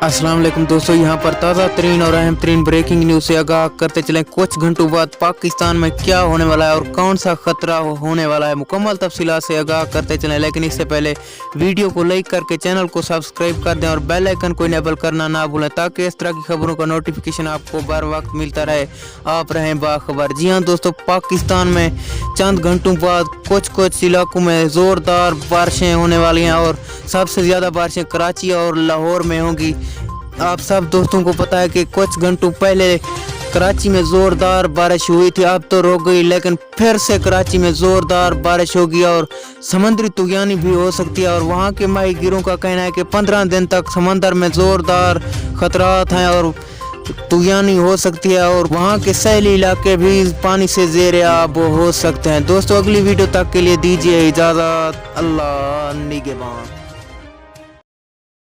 अस्सलाम वालेकुम दोस्तों, यहाँ पर ताज़ा तरीन और अहम तरीन ब्रेकिंग न्यूज़ से आगाह करते चलें। कुछ घंटों बाद पाकिस्तान में क्या होने वाला है और कौन सा खतरा होने वाला है, मुकम्मल तफसीलात से आगाह करते चलें। लेकिन इससे पहले वीडियो को लाइक करके चैनल को सब्सक्राइब कर दें और बेल आइकन को इनेबल करना ना भूलें, ताकि इस तरह की खबरों का नोटिफिकेशन आपको बर वक्त मिलता रहे, आप रहें बाखबर। जी हाँ दोस्तों, पाकिस्तान में चंद घंटों बाद कुछ इलाकों में ज़ोरदार बारिशें होने वाली हैं और सबसे ज़्यादा बारिशें कराची और लाहौर में होंगी। आप सब दोस्तों को पता है कि कुछ घंटों पहले कराची में ज़ोरदार बारिश हुई थी, अब तो रुक गई, लेकिन फिर से कराची में ज़ोरदार बारिश होगी और समुद्री तूफ़ानी भी हो सकती है। और वहाँ के माहीगीरों का कहना है कि 15 दिन तक समंदर में ज़ोरदार ख़तरात हैं और तूफ़ानी हो सकती है और वहाँ के सैली इलाके भी पानी से ज़ेर आब हो सकते हैं। दोस्तों, अगली वीडियो तक के लिए दीजिए इजाज़त। अल्लाह निगहबान।